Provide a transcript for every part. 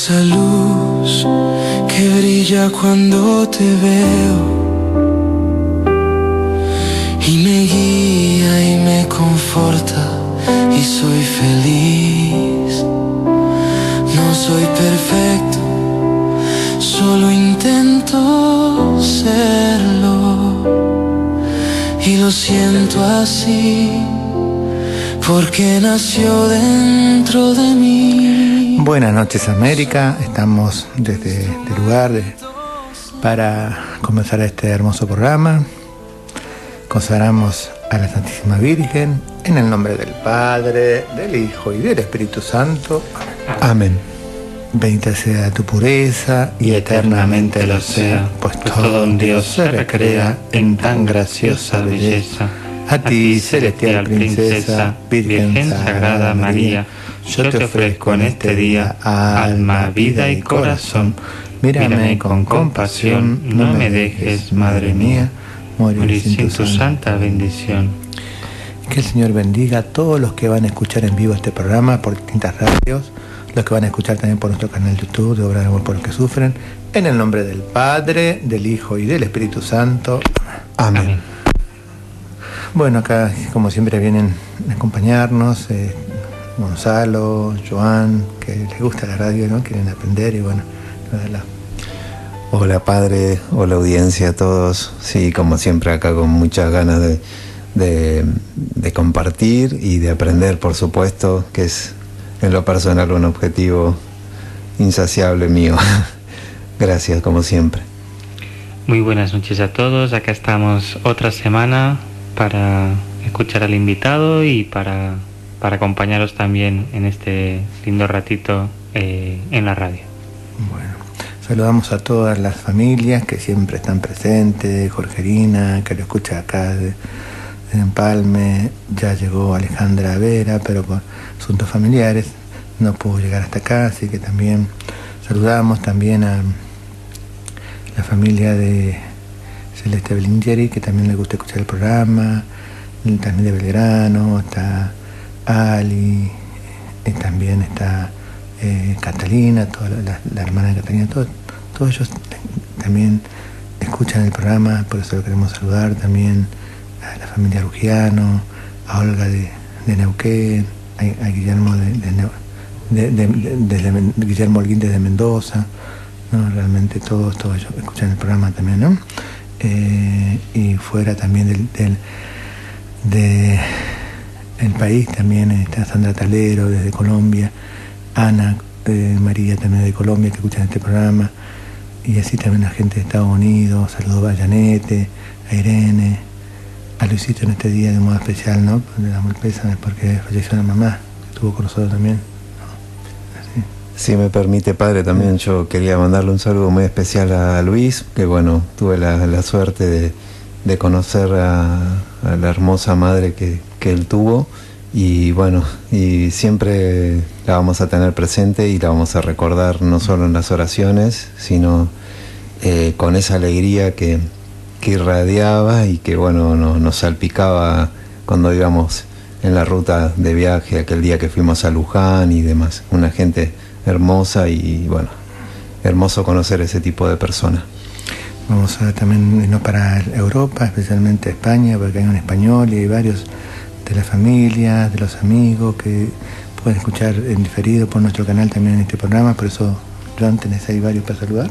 esa luz que brilla cuando te veo y me guía y me conforta y soy feliz. No soy perfecto, solo intento serlo y lo siento así porque nació dentro de mí. Buenas noches, América. Estamos desde este lugar para comenzar este hermoso programa. Consagramos a la Santísima Virgen en el nombre del Padre, del Hijo y del Espíritu Santo. Amén. Bendita sea tu pureza y eternamente lo sea, pues todo un Dios se recrea en tan graciosa belleza. A ti, celestial princesa, Virgen Sagrada María, yo te ofrezco en este día alma, vida y corazón. Mírame con compasión, no me dejes, Madre mía, morir sin tu santa bendición. Que el Señor bendiga a todos los que van a escuchar en vivo este programa por distintas radios, los que van a escuchar también por nuestro canal YouTube de Obra de Amor por los que sufren, en el nombre del Padre, del Hijo y del Espíritu Santo. Amén. Bueno, acá como siempre vienen a acompañarnos Gonzalo, Joan, que les gusta la radio, ¿no? Quieren aprender y bueno, Hola Padre, hola audiencia a todos. Sí, como siempre acá con muchas ganas de compartir y de aprender, por supuesto, que es en lo personal un objetivo insaciable mío. Gracias, como siempre. Muy buenas noches a todos. Acá estamos otra semana para escuchar al invitado y para acompañaros también en este lindo ratito en la radio. Bueno, saludamos a todas las familias que siempre están presentes. Jorgelina, que lo escucha acá de Empalme. Ya llegó Alejandra Vera, pero por asuntos familiares no pudo llegar hasta acá, así que también saludamos también a la familia de Celeste Belingeri, que también le gusta escuchar el programa, también de Belgrano, está Ali, también está Catalina, toda la hermana de Catalina, todos ellos también escuchan el programa, por eso lo queremos saludar, también a la familia Rugiano, a Olga de Neuquén, a Guillermo Guillermo Holguín desde Mendoza, ¿no? Realmente todos ellos escuchan el programa también, ¿no? Y fuera también del país también está Sandra Talero desde Colombia, Ana María también de Colombia, que escuchan este programa, y así también la gente de Estados Unidos. Saludos a Janete, a Irene, a Luisito en este día de modo especial, ¿no? Le damos el pésame porque falleció la mamá, que estuvo con nosotros también, ¿no? Así. Si me permite, Padre, también yo quería mandarle un saludo muy especial a Luis, que bueno, tuve la suerte de conocer a la hermosa madre que él tuvo, y bueno, y siempre la vamos a tener presente y la vamos a recordar no solo en las oraciones, sino con esa alegría que irradiaba y que bueno, nos salpicaba cuando íbamos en la ruta de viaje, aquel día que fuimos a Luján y demás. Una gente hermosa y bueno, hermoso conocer ese tipo de personas. Vamos a también irnos para Europa, especialmente España, porque hay un español y hay varios de la familia, de los amigos que pueden escuchar en diferido por nuestro canal también en este programa. Por eso, Joan, tenés ahí varios para saludar.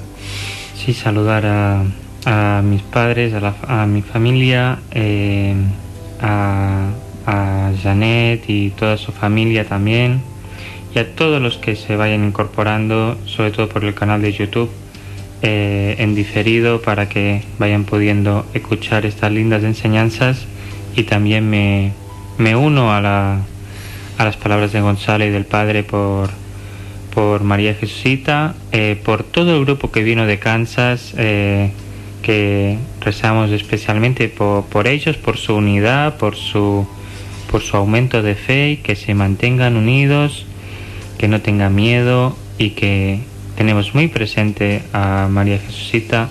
Sí, saludar a mis padres, a mi familia, a Janet y toda su familia también, y a todos los que se vayan incorporando, sobre todo por el canal de YouTube, en diferido, para que vayan pudiendo escuchar estas lindas enseñanzas. Y también me uno a las palabras de Gonzalo y del Padre por María Jesucita, por todo el grupo que vino de Kansas, que rezamos especialmente por ellos, por su unidad, por su aumento de fe, y que se mantengan unidos, que no tengan miedo, y que tenemos muy presente a María Jesucita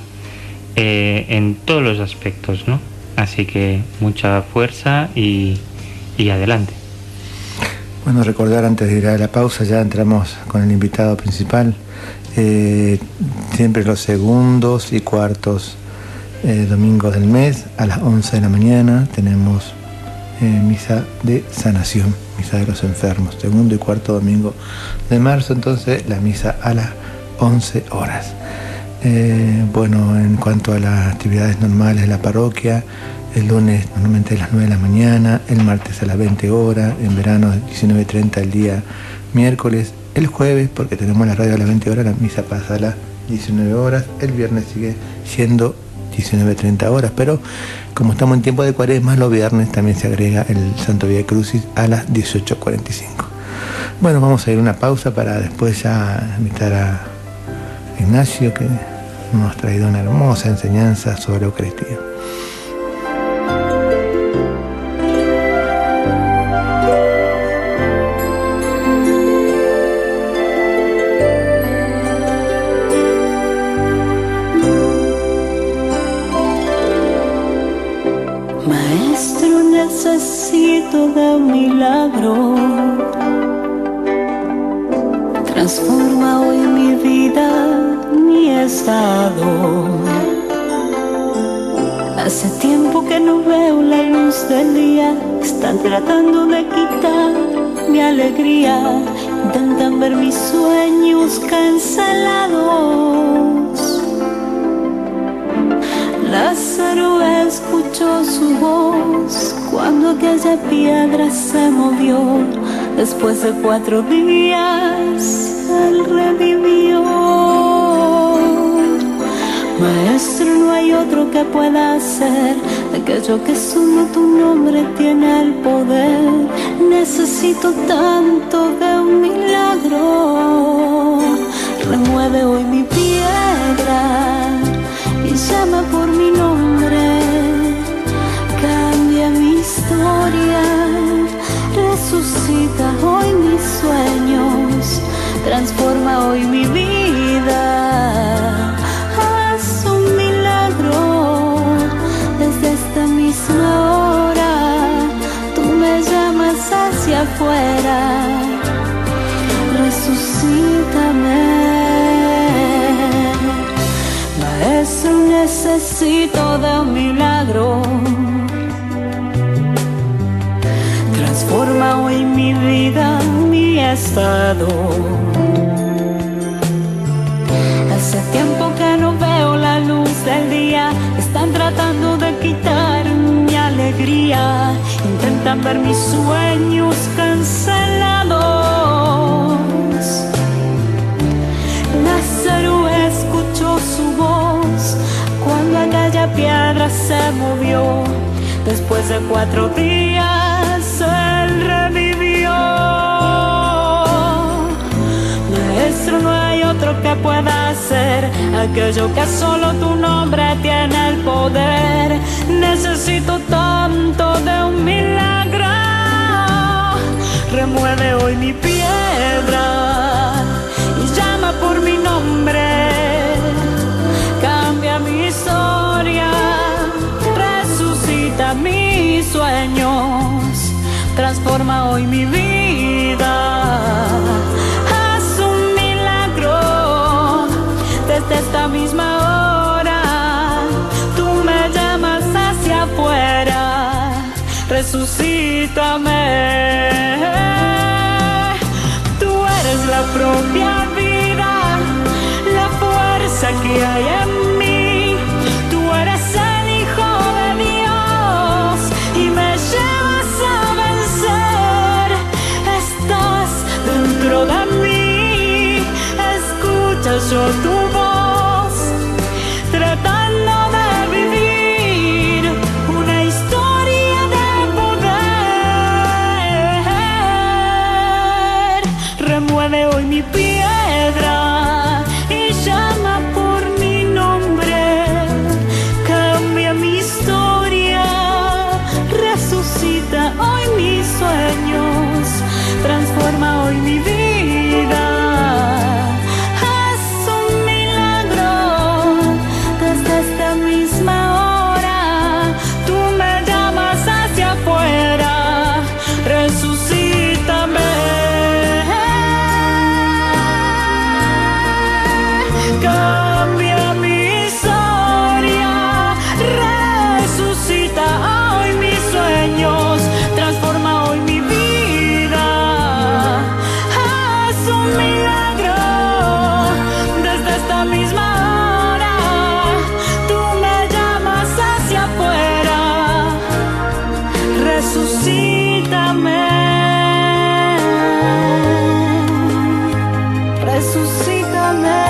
en todos los aspectos, ¿no? Así que mucha fuerza y adelante. Bueno, recordar antes de ir a la pausa, ya entramos con el invitado principal. Siempre los segundos y cuartos domingos del mes a las 11 de la mañana tenemos misa de sanación, misa de los enfermos, segundo y cuarto domingo de marzo, entonces la misa a las 11 horas. Bueno, en cuanto a las actividades normales de la parroquia, el lunes normalmente a las 9 de la mañana, el martes a las 20 horas, en verano 19:30 el día miércoles, el jueves, porque tenemos la radio a las 20 horas, la misa pasa a las 19 horas, el viernes sigue siendo 19:30 horas, pero como estamos en tiempo de Cuaresma, los viernes también se agrega el Santo Vía Crucis a las 18:45. Bueno, vamos a ir a una pausa para después ya invitar a Ignacio, que nos ha traído una hermosa enseñanza sobre Eucaristía. Necesito de un milagro. Transforma hoy mi vida, mi estado. Hace tiempo que no veo la luz del día. Están tratando de quitar mi alegría. Intentan ver mis sueños cancelados. Lázaro escuchó su voz cuando aquella piedra se movió. Después de 4 días, él revivió. Maestro, no hay otro que pueda hacer aquello que solo tu nombre tiene el poder. Necesito tanto de un milagro. Remueve hoy mi piedra y llama por mi nombre. Cambia mi historia, resucita hoy mis sueños, transforma hoy mi vida. Haz un milagro desde esta misma hora. Tú me llamas hacia afuera, resucítame. Maestro, necesito de un milagro. Transforma hoy mi vida, mi estado. Hace tiempo que no veo la luz del día. Están tratando de quitar mi alegría. Intentan ver mis sueños cancelados. Lázaro escuchó su voz cuando aquella piedra se movió. Después de 4 días él revivió. Maestro, no hay otro que pueda hacer aquello que solo tu nombre tiene el poder. Necesito tanto de un milagro. Remueve hoy mi piedra y llama por mi nombre. Cambia mi historia, resucita mis sueños, transforma hoy mi vida. Haz un milagro desde esta misma hora. Tú me llamas hacia afuera, resucítame. Tú eres la propia vida, la fuerza que hay en mí. Tú eres el Hijo de Dios y me llevas a vencer. Estás dentro de mí, escucha yo tu voz, tratando de vivir una historia de poder. Remueve hoy mi piedra y llama por mi nombre. Cambia mi historia, resucita hoy mis sueños, transforma hoy mi vida. Haz un milagro desde esta misma hora. Tú me llamas hacia afuera, resucítame. resucítame, resucítame.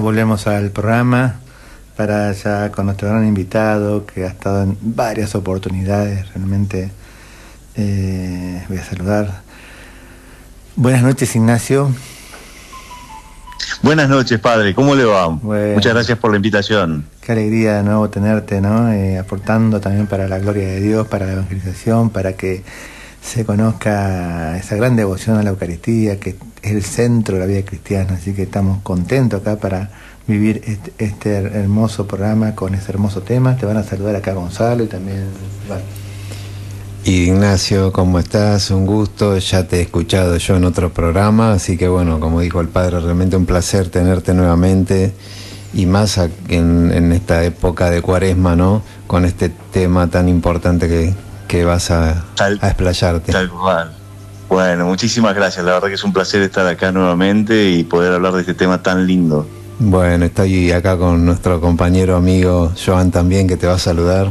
Volvemos al programa para ya con nuestro gran invitado que ha estado en varias oportunidades. Realmente voy a saludar. Buenas noches, Ignacio. Buenas noches, padre. ¿Cómo le va? Bueno, muchas gracias por la invitación. Qué alegría de nuevo tenerte, ¿no? Aportando también para la gloria de Dios, para la evangelización, para que se conozca esa gran devoción a la Eucaristía, que es el centro de la vida cristiana. Así que estamos contentos acá para vivir este hermoso programa con este hermoso tema. Te van a saludar acá Gonzalo y también Iván. Ignacio, ¿cómo estás? Un gusto, ya te he escuchado yo en otro programa, así que bueno, como dijo el padre, realmente un placer tenerte nuevamente y más en esta época de Cuaresma, ¿no? Con este tema tan importante que vas a explayarte. Tal cual. Bueno, muchísimas gracias, la verdad que es un placer estar acá nuevamente y poder hablar de este tema tan lindo. Bueno, estoy acá con nuestro compañero amigo Joan también, que te va a saludar.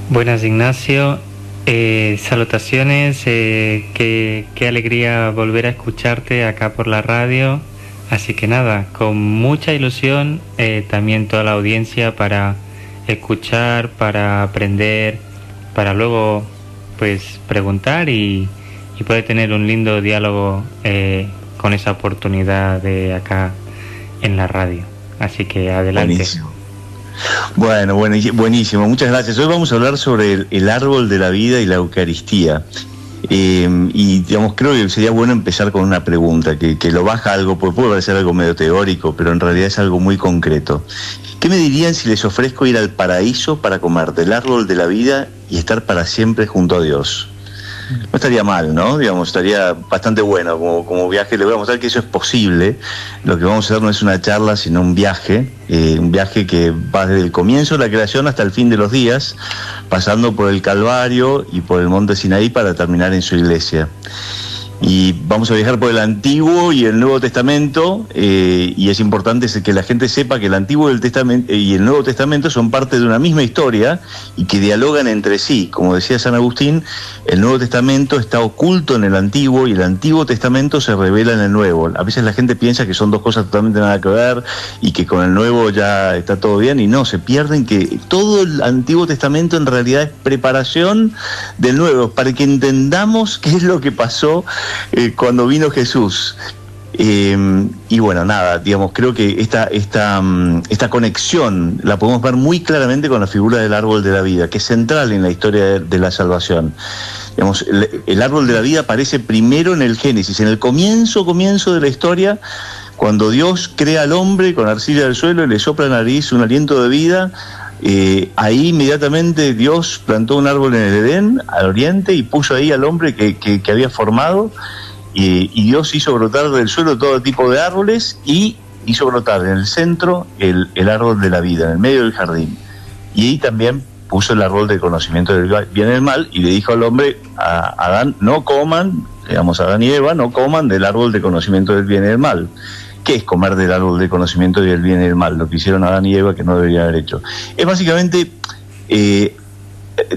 Buenas, Ignacio, salutaciones, qué alegría volver a escucharte acá por la radio, así que nada, con mucha ilusión, también toda la audiencia para escuchar, para aprender, para luego pues preguntar y poder tener un lindo diálogo con esa oportunidad de acá en la radio, así que adelante. Buenísimo. Bueno, buenísimo, muchas gracias. Hoy vamos a hablar sobre el árbol de la vida y la Eucaristía. Y digamos, creo que sería bueno empezar con una pregunta que lo baja algo, puede parecer algo medio teórico, pero en realidad es algo muy concreto. ¿Qué me dirían si les ofrezco ir al paraíso para comer del árbol de la vida y estar para siempre junto a Dios? No estaría mal, ¿no? Digamos, estaría bastante bueno como viaje. Le voy a mostrar que eso es posible. Lo que vamos a hacer no es una charla, sino un viaje que va desde el comienzo de la creación hasta el fin de los días, pasando por el Calvario y por el Monte Sinaí para terminar en su iglesia. Y vamos a viajar por el Antiguo y el Nuevo Testamento, y es importante que la gente sepa que el Antiguo y el Nuevo Testamento son parte de una misma historia y que dialogan entre sí. Como decía San Agustín, el Nuevo Testamento está oculto en el Antiguo y el Antiguo Testamento se revela en el Nuevo. A veces la gente piensa que son dos cosas totalmente nada que ver y que con el Nuevo ya está todo bien, y no, se pierden que todo el Antiguo Testamento en realidad es preparación del Nuevo, para que entendamos qué es lo que pasó cuando vino Jesús. Y bueno, nada, digamos, creo que esta conexión la podemos ver muy claramente con la figura del árbol de la vida, que es central en la historia de la salvación. Digamos, el árbol de la vida aparece primero en el Génesis, en el comienzo de la historia, cuando Dios crea al hombre con arcilla del suelo y le sopla en la nariz un aliento de vida. Ahí inmediatamente Dios plantó un árbol en el Edén, al oriente, y puso ahí al hombre que había formado, y Dios hizo brotar del suelo todo tipo de árboles y hizo brotar en el centro el árbol de la vida, en el medio del jardín. Y ahí también puso el árbol del conocimiento del bien y del mal, y le dijo al hombre, a Adán, no coman, digamos, Adán y Eva, no coman del árbol del conocimiento del bien y del mal. ¿Qué es comer del árbol del conocimiento del bien y del mal? Lo que hicieron Adán y Eva, que no deberían haber hecho. Es básicamente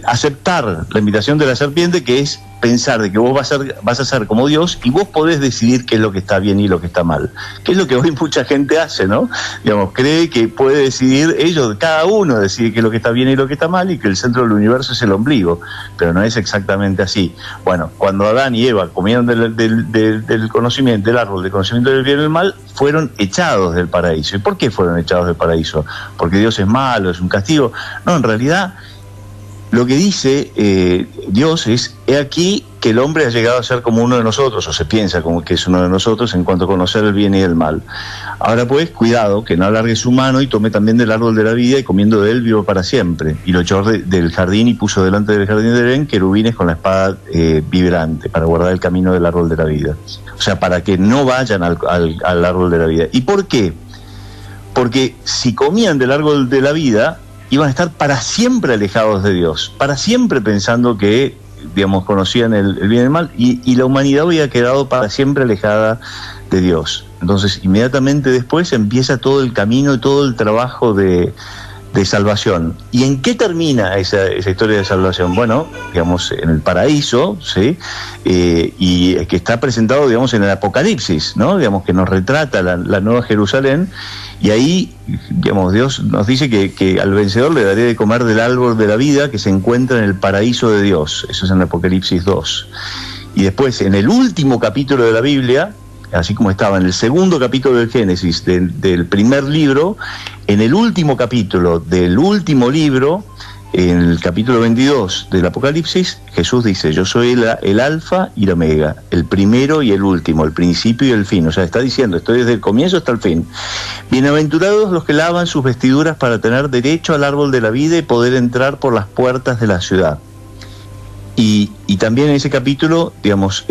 aceptar la invitación de la serpiente, que es pensar de que vos vas a ser como Dios y vos podés decidir qué es lo que está bien y lo que está mal, que es lo que hoy mucha gente hace, ¿no? Digamos, cree que puede decidir, cada uno decide qué es lo que está bien y lo que está mal, y que el centro del universo es el ombligo, pero no es exactamente así. Bueno, cuando Adán y Eva comieron del conocimiento, del árbol del conocimiento del bien y del mal, fueron echados del paraíso. ¿Y por qué fueron echados del paraíso? ¿Porque Dios es malo, es un castigo? No, en realidad lo que dice Dios es: he aquí que el hombre ha llegado a ser como uno de nosotros, o se piensa como que es uno de nosotros en cuanto a conocer el bien y el mal. Ahora pues, cuidado, que no alargue su mano y tome también del árbol de la vida, y comiendo de él vivo para siempre. Y lo echó del jardín, y puso delante del jardín de Edén querubines con la espada vibrante, para guardar el camino del árbol de la vida. O sea, para que no vayan al árbol de la vida. ¿Y por qué? Porque si comían del árbol de la vida, iban a estar para siempre alejados de Dios, para siempre pensando que, digamos, conocían el bien y el mal, y la humanidad había quedado para siempre alejada de Dios. Entonces, inmediatamente después empieza todo el camino y todo el trabajo de salvación. ¿Y en qué termina esa historia de salvación? Bueno, digamos, en el paraíso, ¿sí? Y que está presentado, digamos, en el Apocalipsis, ¿no? Digamos, que nos retrata la Nueva Jerusalén, y ahí, digamos, Dios nos dice que al vencedor le daré de comer del árbol de la vida que se encuentra en el paraíso de Dios. Eso es en el Apocalipsis 2. Y después, en el último capítulo de la Biblia, así como estaba en el segundo capítulo del Génesis, del primer libro, en el último capítulo del último libro, en el capítulo 22 del Apocalipsis, Jesús dice: yo soy el alfa y la omega, el primero y el último, el principio y el fin. O sea, está diciendo, estoy desde el comienzo hasta el fin. Bienaventurados los que lavan sus vestiduras para tener derecho al árbol de la vida y poder entrar por las puertas de la ciudad. Y también en ese capítulo, digamos,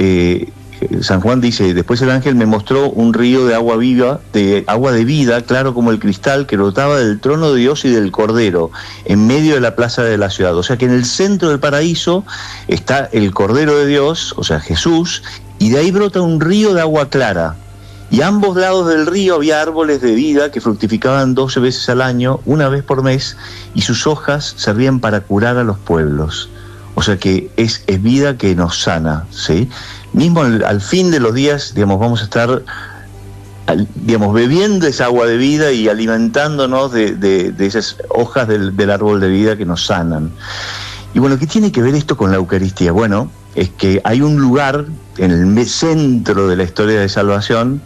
San Juan dice: después el ángel me mostró un río de agua viva, de agua de vida, claro como el cristal, que brotaba del trono de Dios y del Cordero, en medio de la plaza de la ciudad. O sea que en el centro del paraíso está el Cordero de Dios, o sea, Jesús, y de ahí brota un río de agua clara. Y a ambos lados del río había árboles de vida que fructificaban 12 veces al año, una vez por mes, y sus hojas servían para curar a los pueblos. O sea que es vida que nos sana, ¿sí? Mismo al fin de los días, digamos, vamos a estar, digamos, bebiendo esa agua de vida y alimentándonos de esas hojas del árbol de vida que nos sanan. Y bueno, ¿qué tiene que ver esto con la Eucaristía? Bueno, es que hay un lugar en el centro de la historia de salvación,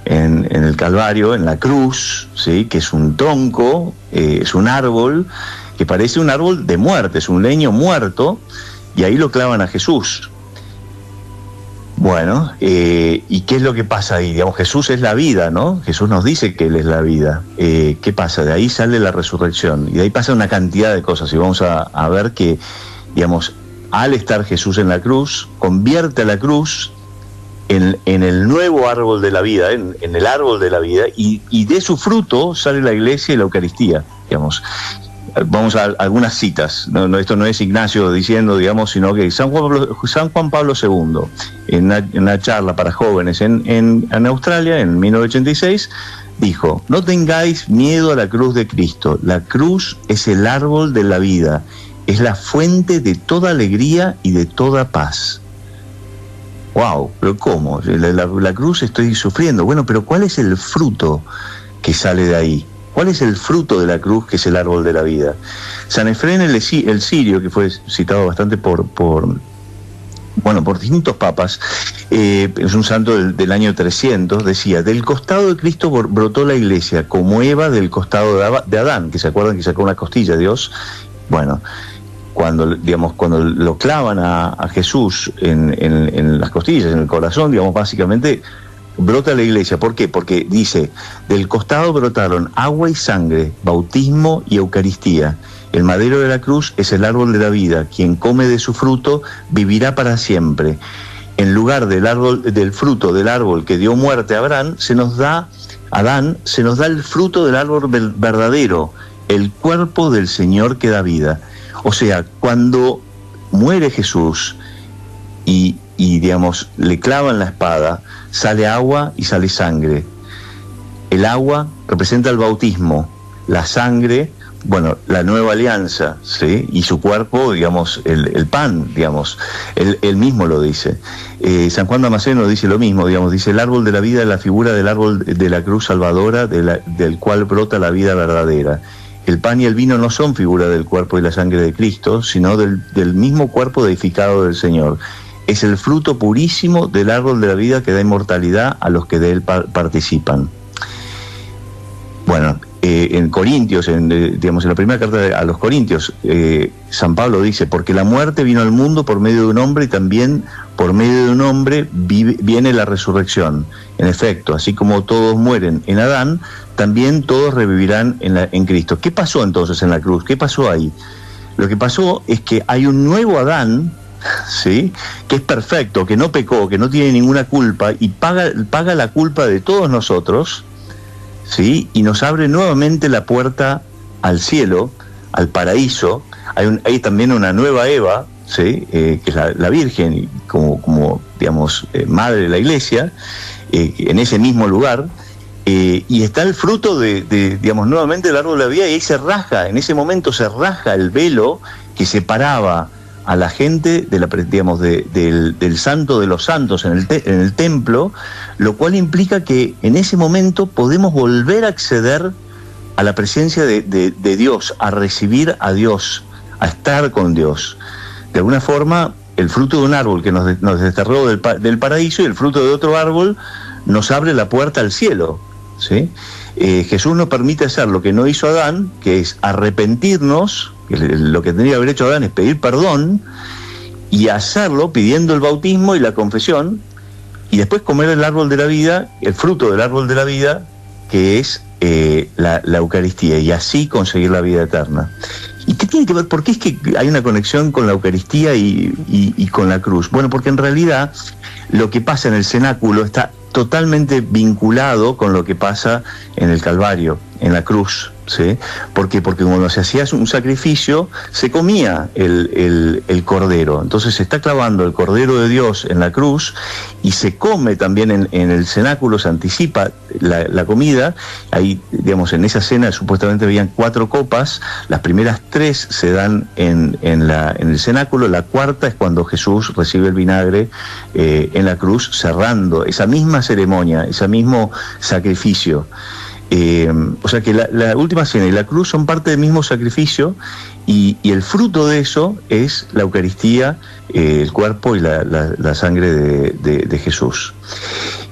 en el Calvario, en la cruz, ¿sí? Que es un tronco, es un árbol que parece un árbol de muerte, es un leño muerto, y ahí lo clavan a Jesús. Bueno, ¿y qué es lo que pasa ahí? Digamos, Jesús es la vida, ¿no? Jesús nos dice que Él es la vida. ¿Qué pasa? De ahí sale la resurrección, y de ahí pasa una cantidad de cosas, y vamos a ver que, digamos, al estar Jesús en la cruz, convierte a la cruz en el nuevo árbol de la vida, en el árbol de la vida, y de su fruto sale la iglesia y la Eucaristía, digamos. Vamos a algunas citas, no, esto no es Ignacio diciendo, digamos, sino que San Juan Pablo II, en una charla para jóvenes en Australia, en 1986, dijo: no tengáis miedo a la cruz de Cristo, la cruz es el árbol de la vida, es la fuente de toda alegría y de toda paz. Wow, pero ¿cómo? La cruz estoy sufriendo. Bueno, pero ¿cuál es el fruto que sale de ahí? ¿Cuál es el fruto de la cruz, que es el árbol de la vida? San Efrén el Sirio, que fue citado bastante por distintos papas, es un santo del año 300, decía: del costado de Cristo brotó la iglesia, como Eva del costado de Adán, que se acuerdan que sacó una costilla Dios. Bueno, cuando lo clavan a Jesús en las costillas, en el corazón, digamos, básicamente brota la iglesia. ¿Por qué? Porque dice: del costado brotaron agua y sangre, bautismo y Eucaristía. El madero de la cruz es el árbol de la vida. Quien come de su fruto vivirá para siempre. En lugar del fruto del árbol que dio muerte a Adán, se nos da el fruto del árbol verdadero, el cuerpo del Señor que da vida. O sea, cuando muere Jesús y digamos, le clavan la espada, sale agua y sale sangre. El agua representa el bautismo, la sangre bueno, la nueva alianza, ¿sí? Y su cuerpo, digamos, el pan, digamos, él mismo lo dice. San Juan Damasceno dice lo mismo, digamos, dice: el árbol de la vida es la figura del árbol de la cruz salvadora, del cual brota la vida verdadera. El pan y el vino no son figura del cuerpo y la sangre de Cristo, sino del mismo cuerpo deificado del Señor. Es el fruto purísimo del árbol de la vida que da inmortalidad a los que de él participan. Bueno, en Corintios, digamos, en la primera carta a los Corintios, San Pablo dice: porque la muerte vino al mundo por medio de un hombre, y también por medio de un hombre viene la resurrección. En efecto, así como todos mueren en Adán, también todos revivirán en Cristo. ¿Qué pasó entonces en la cruz? ¿Qué pasó ahí? Lo que pasó es que hay un nuevo Adán, ¿sí?, que es perfecto, que no pecó, que no tiene ninguna culpa, y paga la culpa de todos nosotros, ¿sí?, y nos abre nuevamente la puerta al cielo, al paraíso. Hay también una nueva Eva, ¿sí?, que es la Virgen, como digamos, madre de la Iglesia, en ese mismo lugar. Y está el fruto digamos, nuevamente del árbol de la vida, y ahí en ese momento se raja el velo que separaba a la gente del santo de los santos en el templo, lo cual implica que en ese momento podemos volver a acceder a la presencia de Dios, a recibir a Dios, a estar con Dios. De alguna forma, el fruto de un árbol que nos desterró del paraíso, y el fruto de otro árbol nos abre la puerta al cielo, ¿sí? Jesús nos permite hacer lo que no hizo Adán, que es arrepentirnos. Lo que tendría que haber hecho Adán es pedir perdón, y hacerlo pidiendo el bautismo y la confesión, y después comer el árbol de la vida, el fruto del árbol de la vida, que es la Eucaristía, y así conseguir la vida eterna. ¿Y qué tiene que ver? ¿Por qué es que hay una conexión con la Eucaristía y con la cruz? Bueno, porque en realidad lo que pasa en el cenáculo está totalmente vinculado con lo que pasa en el Calvario, en la cruz, ¿sí? ¿Por qué? Porque cuando se hacía un sacrificio, se comía el cordero. Entonces se está clavando el Cordero de Dios en la cruz, y se come también en el cenáculo, se anticipa la comida. Ahí, digamos, en esa cena supuestamente habían 4 copas, las primeras 3 se dan en el cenáculo, la cuarta es cuando Jesús recibe el vinagre en la cruz, cerrando esa misma ceremonia, ese mismo sacrificio. O sea que la última cena y la cruz son parte del mismo sacrificio, y el fruto de eso es la Eucaristía, el cuerpo y la sangre de Jesús.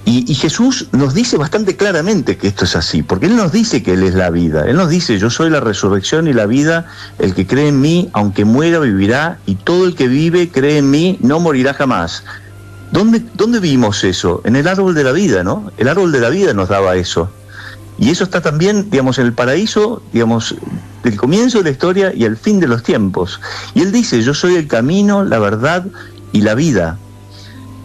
Y Jesús nos dice bastante claramente que esto es así, porque Él nos dice que Él es la vida. Él nos dice: yo soy la resurrección y la vida, el que cree en mí, aunque muera, vivirá, y todo el que vive, cree en mí, no morirá jamás. ¿Dónde vimos eso? En el árbol de la vida, ¿no? El árbol de la vida nos daba eso. Y eso está también, digamos, en el paraíso, digamos, del comienzo de la historia y el fin de los tiempos. Y Él dice: yo soy el camino, la verdad y la vida.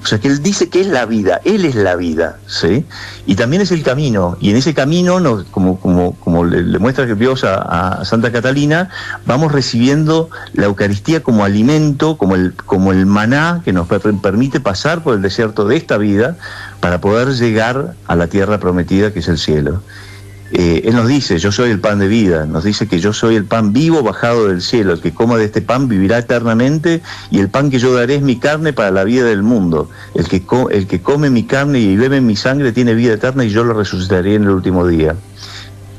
O sea que Él dice que es la vida, Él es la vida, ¿sí? Y también es el camino, y en ese camino, como le muestra Dios a Santa Catalina, vamos recibiendo la Eucaristía como alimento, como el maná que nos permite pasar por el desierto de esta vida para poder llegar a la tierra prometida, que es el cielo. Él nos dice: yo soy el pan de vida, nos dice que yo soy el pan vivo bajado del cielo, el que coma de este pan vivirá eternamente, y el pan que yo daré es mi carne para la vida del mundo. El que come mi carne y bebe mi sangre tiene vida eterna, y yo lo resucitaré en el último día.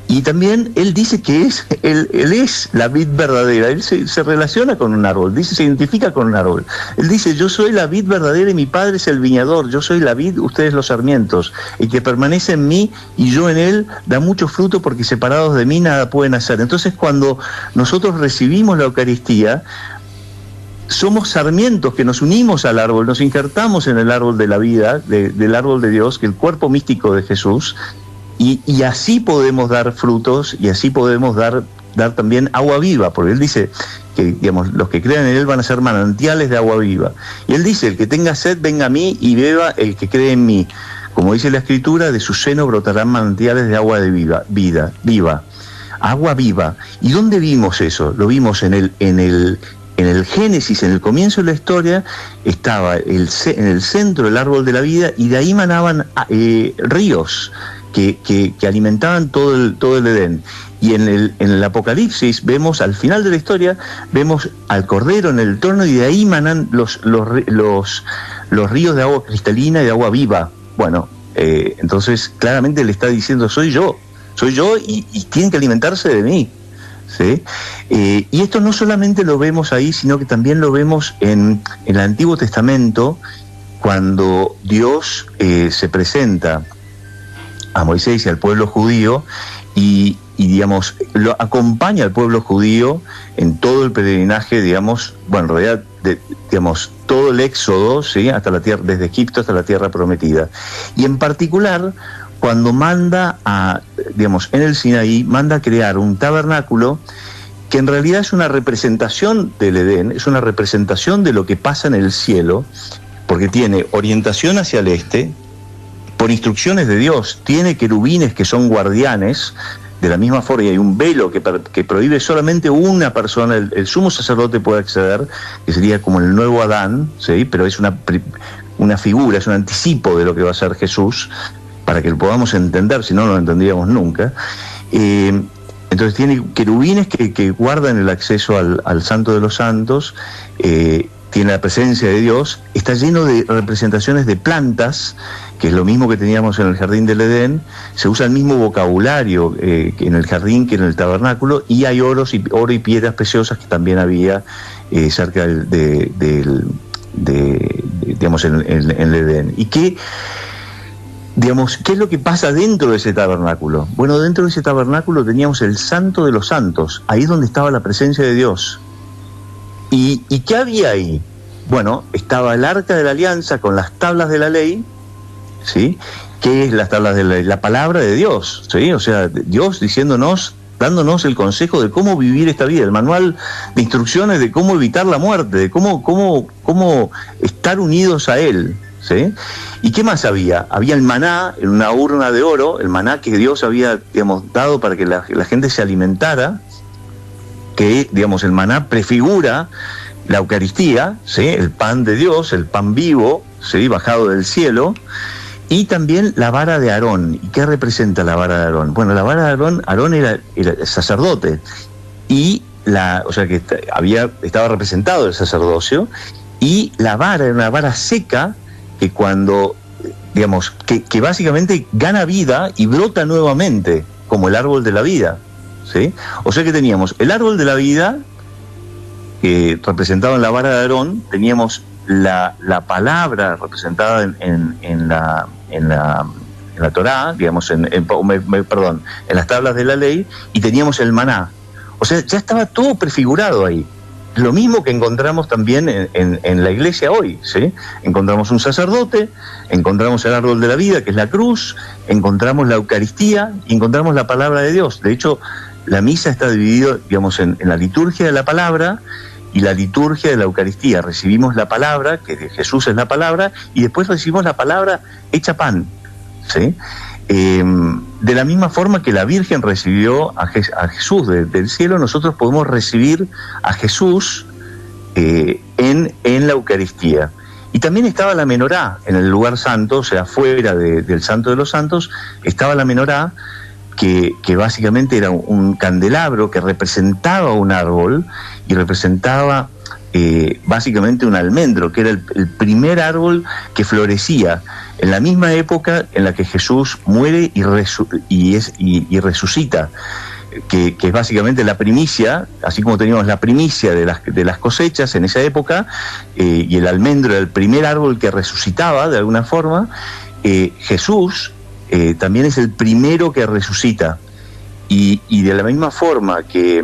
Y también Él dice que Él es la vid verdadera. Él se relaciona con un árbol, se identifica con un árbol. Él dice: yo soy la vid verdadera y mi Padre es el viñador. Yo soy la vid, ustedes los sarmientos. El que permanece en mí y yo en él da mucho fruto, porque separados de mí nada pueden hacer. Entonces, cuando nosotros recibimos la Eucaristía, somos sarmientos que nos unimos al árbol, nos injertamos en el árbol de la vida, del árbol de Dios, que es el cuerpo místico de Jesús. Y así podemos dar frutos, y así podemos dar también agua viva, porque Él dice que, digamos, los que crean en Él van a ser manantiales de agua viva. Y Él dice: el que tenga sed, venga a mí y beba el que cree en mí. Como dice la Escritura, de su seno brotarán manantiales de agua de vida viva. Agua viva. ¿Y dónde vimos eso? Lo vimos en el Génesis, en el comienzo de la historia, estaba en el centro el árbol de la vida, y de ahí manaban ríos que alimentaban todo el Edén. Y en el Apocalipsis vemos, al final de la historia, vemos al Cordero en el trono y de ahí manan los ríos de agua cristalina y de agua viva. Bueno, entonces claramente le está diciendo, soy yo y tienen que alimentarse de mí. ¿Sí? Y esto no solamente lo vemos ahí, sino que también lo vemos en el Antiguo Testamento, cuando Dios se presenta a Moisés y al pueblo judío y digamos, lo acompaña al pueblo judío en todo el peregrinaje, digamos, bueno, en realidad, digamos, todo el éxodo, ¿sí? Hasta la tierra, desde Egipto hasta la tierra prometida. Y en particular, cuando manda digamos, en el Sinaí, manda a crear un tabernáculo que en realidad es una representación del Edén, es una representación de lo que pasa en el cielo, porque tiene orientación hacia el este, por instrucciones de Dios, tiene querubines que son guardianes, de la misma forma, y hay un velo que prohíbe solamente una persona, el sumo sacerdote puede acceder, que sería como el nuevo Adán, ¿sí? Pero es una figura, es un anticipo de lo que va a ser Jesús, para que lo podamos entender, si no lo entendríamos nunca. Entonces tiene querubines que guardan el acceso al Santo de los Santos, tiene la presencia de Dios, está lleno de representaciones de plantas, que es lo mismo que teníamos en el jardín del Edén, se usa el mismo vocabulario en el jardín que en el tabernáculo, y hay oro y piedras preciosas que también había cerca digamos, en el Edén. Y que, digamos, ¿qué es lo que pasa dentro de ese tabernáculo? Bueno, dentro de ese tabernáculo teníamos el Santo de los Santos, ahí es donde estaba la presencia de Dios. ¿Y qué había ahí? Bueno, estaba el Arca de la Alianza con las tablas de la ley, ¿sí? ¿Qué es las tablas de la ley? La palabra de Dios, ¿sí? O sea, Dios dándonos el consejo de cómo vivir esta vida, el manual de instrucciones de cómo evitar la muerte, de cómo estar unidos a Él, ¿sí? ¿Y qué más había? Había el maná en una urna de oro, el maná que Dios había, digamos, dado para que la gente se alimentara, que, digamos, el maná prefigura la Eucaristía, ¿sí? El pan de Dios, el pan vivo, ¿sí? Bajado del cielo, y también la vara de Aarón. ¿Y qué representa la vara de Aarón? Bueno, la vara de Aarón era el sacerdote, y o sea que estaba representado el sacerdocio, y la vara era una vara seca que cuando, digamos, que básicamente gana vida y brota nuevamente, como el árbol de la vida, ¿sí? O sea que teníamos el árbol de la vida, representado en la vara de Aarón, teníamos la palabra representada en la Torá, digamos, en las tablas de la ley, y teníamos el maná. O sea, ya estaba todo prefigurado ahí. Lo mismo que encontramos también en la iglesia hoy, ¿sí? Encontramos un sacerdote, encontramos el árbol de la vida, que es la cruz, encontramos la Eucaristía y encontramos la palabra de Dios. De hecho, la misa está dividida, digamos, en la liturgia de la palabra y la liturgia de la Eucaristía. Recibimos la palabra, que de Jesús es la palabra, y después recibimos la palabra hecha pan, ¿sí? De la misma forma que la Virgen recibió a Jesús del cielo, nosotros podemos recibir a Jesús en la Eucaristía. Y también estaba la menorá en el lugar santo, o sea, fuera del Santo de los Santos, estaba la menorá, que básicamente era un candelabro que representaba un árbol y representaba básicamente un almendro, que era el primer árbol que florecía en la misma época en la que Jesús muere y resucita, que es básicamente la primicia, así como teníamos la primicia de las cosechas en esa época, y el almendro era el primer árbol que resucitaba de alguna forma. Jesús también es el primero que resucita, y de la misma forma que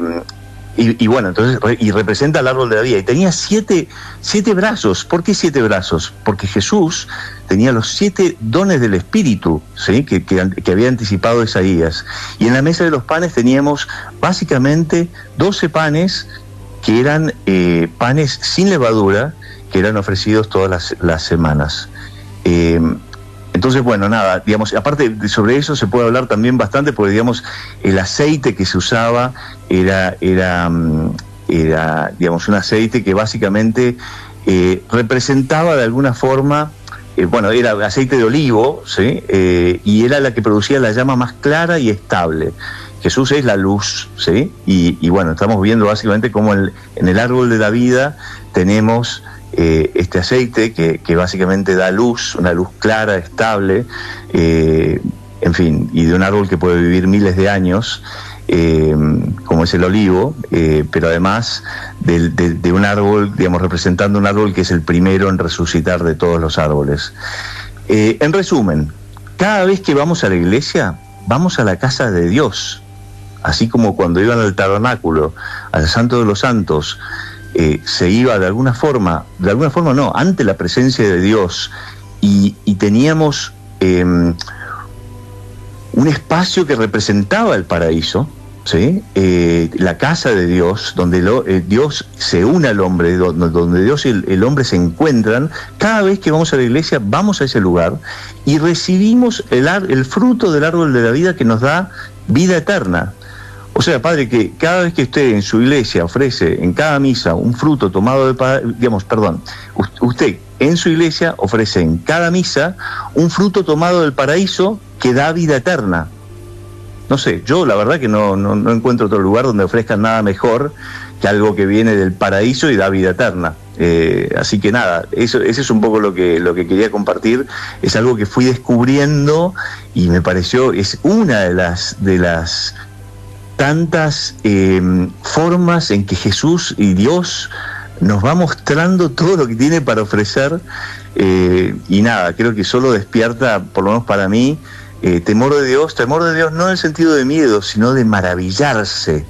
bueno, entonces, y representa el árbol de la vida, y tenía siete brazos. ¿Por qué 7 brazos? Porque Jesús tenía los 7 dones del Espíritu, ¿sí? que había anticipado Isaías, y en la mesa de los panes teníamos básicamente 12 panes que eran panes sin levadura, que eran ofrecidos todas las semanas. Entonces, bueno, nada, digamos, aparte sobre eso se puede hablar también bastante, porque, digamos, el aceite que se usaba era digamos, un aceite que básicamente representaba de alguna forma bueno, era aceite de olivo, ¿sí? Y era la que producía la llama más clara y estable. Jesús es la luz, ¿sí? Y bueno, estamos viendo básicamente cómo en el árbol de la vida tenemos este aceite que básicamente da luz, una luz clara, estable, en fin, y de un árbol que puede vivir miles de años, como es el olivo, pero además de un árbol, digamos, representando un árbol que es el primero en resucitar de todos los árboles. En resumen, cada vez que vamos a la iglesia, vamos a la casa de Dios, así como cuando iban al tabernáculo, al Santo de los Santos, se iba de alguna forma no, ante la presencia de Dios, y teníamos un espacio que representaba el paraíso, ¿sí? La casa de Dios, donde Dios se une al hombre, donde Dios y el hombre se encuentran. Cada vez que vamos a la iglesia, vamos a ese lugar y recibimos el fruto del árbol de la vida que nos da vida eterna. O sea, Padre, que cada vez que usted en su iglesia ofrece en cada misa un fruto tomado usted en su iglesia ofrece en cada misa un fruto tomado del paraíso que da vida eterna. No sé, yo la verdad que no encuentro otro lugar donde ofrezcan nada mejor que algo que viene del paraíso y da vida eterna. Así que nada, ese es un poco lo que quería compartir. Es algo que fui descubriendo y me pareció, es una de las tantas formas en que Jesús y Dios nos va mostrando todo lo que tiene para ofrecer, y nada, creo que solo despierta, por lo menos para mí, temor de Dios no en el sentido de miedo, sino de maravillarse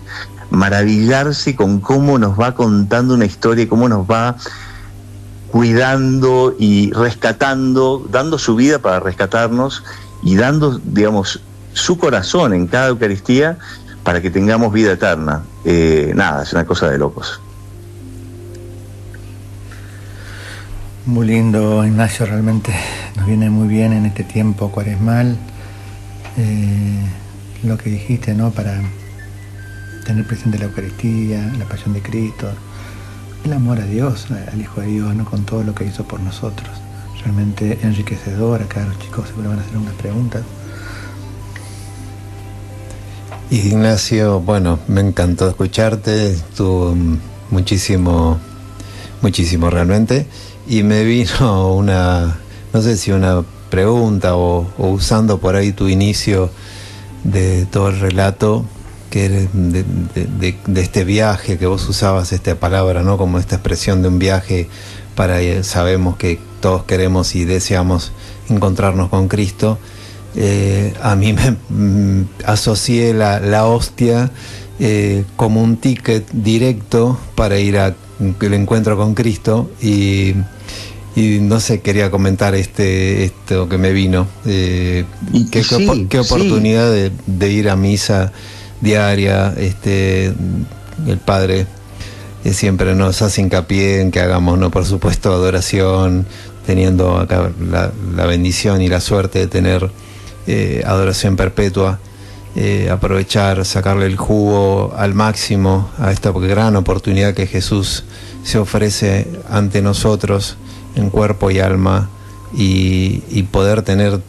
con cómo nos va contando una historia, cómo nos va cuidando y rescatando, dando su vida para rescatarnos y dando, digamos, su corazón en cada Eucaristía para que tengamos vida eterna. Nada, es una cosa de locos. Muy lindo, Ignacio, realmente nos viene muy bien en este tiempo cuaresmal lo que dijiste, ¿no? Para tener presente la Eucaristía, la pasión de Cristo, el amor a Dios, al Hijo de Dios, ¿no? Con todo lo que hizo por nosotros. Realmente enriquecedor. Acá los chicos seguro van a hacer unas preguntas. Ignacio, bueno, me encantó escucharte, estuvo muchísimo realmente, y me vino una, no sé si una pregunta o usando por ahí tu inicio de todo el relato, que de este viaje que vos usabas, esta palabra, ¿no? Como esta expresión de un viaje sabemos que todos queremos y deseamos encontrarnos con Cristo. A mí me asocié la hostia como un ticket directo para ir al encuentro con Cristo, y no sé, quería comentar esto que me vino, qué oportunidad de ir a misa diaria. El Padre siempre nos hace hincapié en que hagamos, no, por supuesto, adoración, teniendo acá la bendición y la suerte de tener adoración perpetua, aprovechar, sacarle el jugo al máximo a esta gran oportunidad que Jesús se ofrece ante nosotros en cuerpo y alma, y poder tener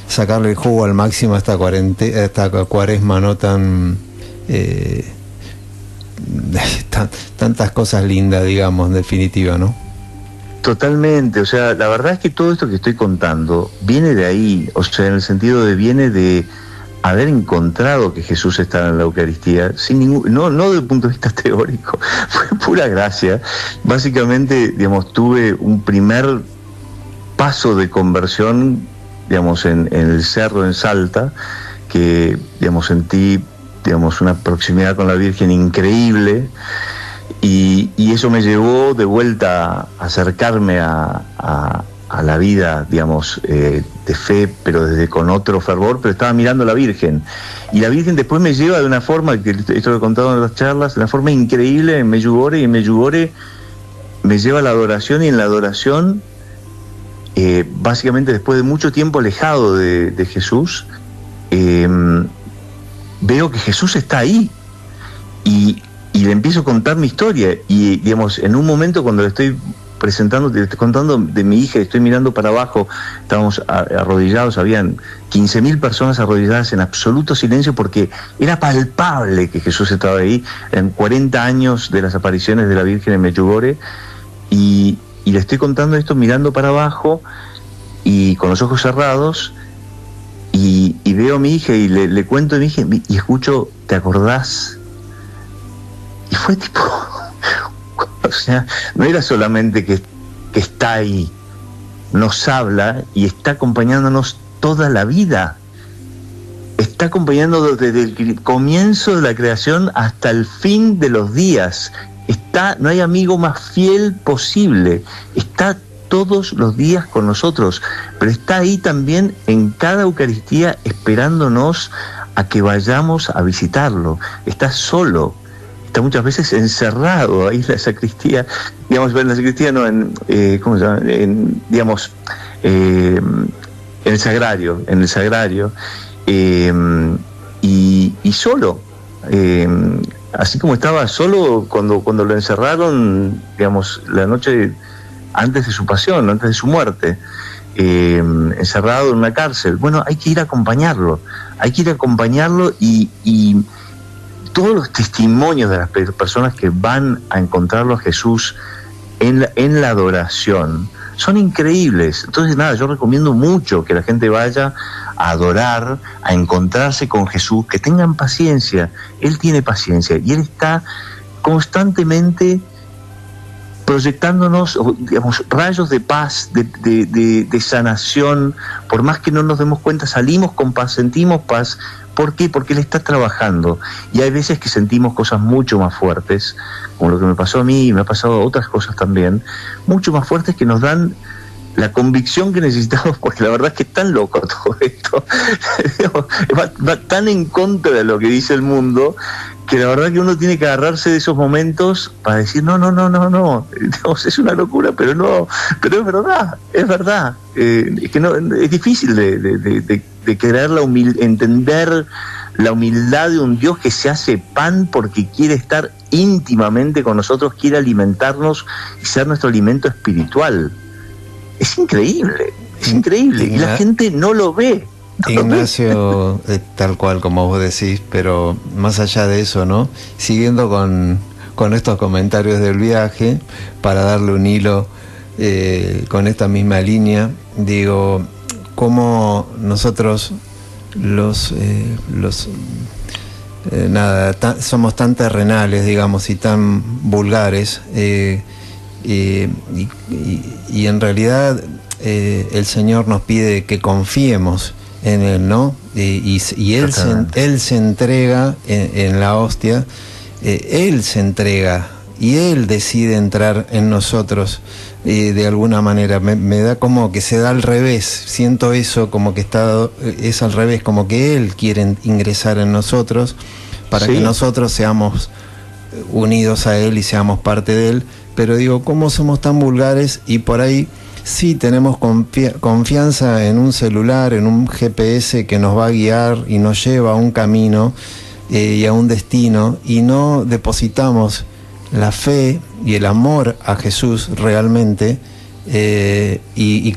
sacarle el jugo al máximo a esta cuaresma, no tantas cosas lindas, digamos, en definitiva, ¿no? Totalmente, o sea, la verdad es que todo esto que estoy contando viene de ahí, o sea, en el sentido de viene de haber encontrado que Jesús estaba en la Eucaristía, no desde el punto de vista teórico, fue pura gracia. Básicamente, digamos, tuve un primer paso de conversión, digamos, en el cerro en Salta, que, digamos, sentí, digamos, una proximidad con la Virgen increíble. Y eso me llevó de vuelta a acercarme a la vida, digamos, de fe, pero con otro fervor, pero estaba mirando a la Virgen. Y la Virgen después me lleva de una forma, que esto lo he contado en las charlas, de una forma increíble en Medjugorje, y en Medjugorje me lleva a la adoración, y en la adoración, básicamente después de mucho tiempo alejado de Jesús, veo que Jesús está ahí. Y le empiezo a contar mi historia, y digamos, en un momento cuando le estoy presentando, te estoy contando de mi hija, estoy mirando para abajo, estábamos arrodillados, habían 15.000 personas arrodilladas en absoluto silencio porque era palpable que Jesús estaba ahí, en 40 años de las apariciones de la Virgen en Medjugorje, y le estoy contando esto mirando para abajo y con los ojos cerrados, y veo a mi hija y le cuento a mi hija y escucho, ¿te acordás? Y fue tipo, o sea, no era solamente que está ahí, nos habla y está acompañándonos toda la vida. Está acompañándonos desde el comienzo de la creación hasta el fin de los días. No hay amigo más fiel posible. Está todos los días con nosotros, pero está ahí también en cada Eucaristía esperándonos a que vayamos a visitarlo. Está solo, está muchas veces encerrado ahí en la sacristía, digamos, en la sacristía no, ¿cómo se llama? En el sagrario, y solo, así como estaba solo cuando lo encerraron, digamos, la noche antes de su pasión, antes de su muerte, encerrado en una cárcel. Bueno, hay que ir a acompañarlo, y todos los testimonios de las personas que van a encontrarlo a Jesús en la adoración son increíbles. Entonces, nada, yo recomiendo mucho que la gente vaya a adorar, a encontrarse con Jesús, que tengan paciencia. Él tiene paciencia y Él está constantemente proyectándonos, digamos, rayos de paz, de sanación. Por más que no nos demos cuenta, salimos con paz, sentimos paz. ¿Por qué? Porque Él está trabajando. Y hay veces que sentimos cosas mucho más fuertes, como lo que me pasó a mí y me ha pasado a otras cosas también, mucho más fuertes, que nos dan la convicción que necesitamos, porque la verdad es que es tan loco todo esto, va tan en contra de lo que dice el mundo, que la verdad que uno tiene que agarrarse de esos momentos para decir, no, digamos, es una locura, pero es verdad, es que no, es difícil de querer entender la humildad de un Dios que se hace pan porque quiere estar íntimamente con nosotros, quiere alimentarnos y ser nuestro alimento espiritual. Es increíble, y la gente no lo ve. Ignacio, tal cual como vos decís, pero más allá de eso, ¿no? Siguiendo con estos comentarios del viaje, para darle un hilo con esta misma línea, digo, cómo nosotros somos tan terrenales, digamos, y tan vulgares, y en realidad el Señor nos pide que confiemos en Él, ¿no? Y Él se entrega en la hostia, Él se entrega y Él decide entrar en nosotros de alguna manera. Me da como que se da al revés, siento eso, como que es al revés, como que Él quiere ingresar en nosotros para que nosotros seamos unidos a Él y seamos parte de Él. Pero digo, ¿cómo somos tan vulgares? Y por ahí sí tenemos confianza en un celular, en un GPS que nos va a guiar y nos lleva a un camino y a un destino, y no depositamos la fe y el amor a Jesús realmente, y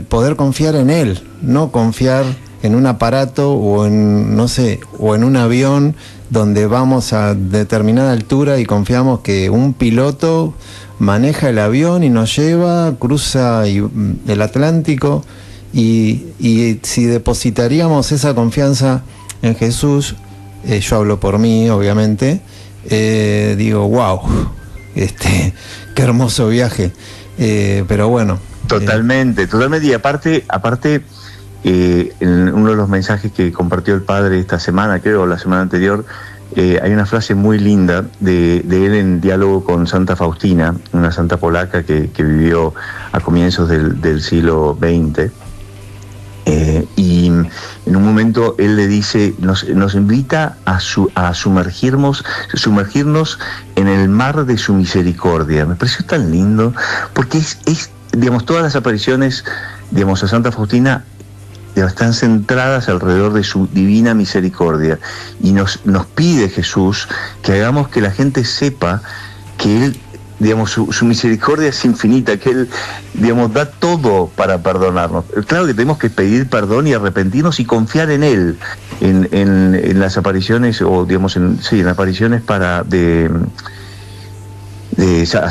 poder confiar en Él, no confiar en un aparato o en un avión donde vamos a determinada altura y confiamos que un piloto maneja el avión y nos lleva, cruza el Atlántico, y si depositaríamos esa confianza en Jesús, yo hablo por mí, obviamente, digo, wow, qué hermoso viaje, pero bueno. Totalmente, y aparte, en uno de los mensajes que compartió el padre esta semana, creo, la semana anterior, hay una frase muy linda de él en diálogo con Santa Faustina, una santa polaca que vivió a comienzos del siglo XX, y en un momento él le dice, nos invita a sumergirnos en el mar de su misericordia. Me pareció tan lindo, porque es digamos, todas las apariciones, digamos, a Santa Faustina están centradas alrededor de su divina misericordia, y nos pide Jesús que hagamos que la gente sepa que Él digamos, su misericordia es infinita, que Él, digamos, da todo para perdonarnos. Claro que tenemos que pedir perdón y arrepentirnos y confiar en Él, en las apariciones, o digamos, en apariciones a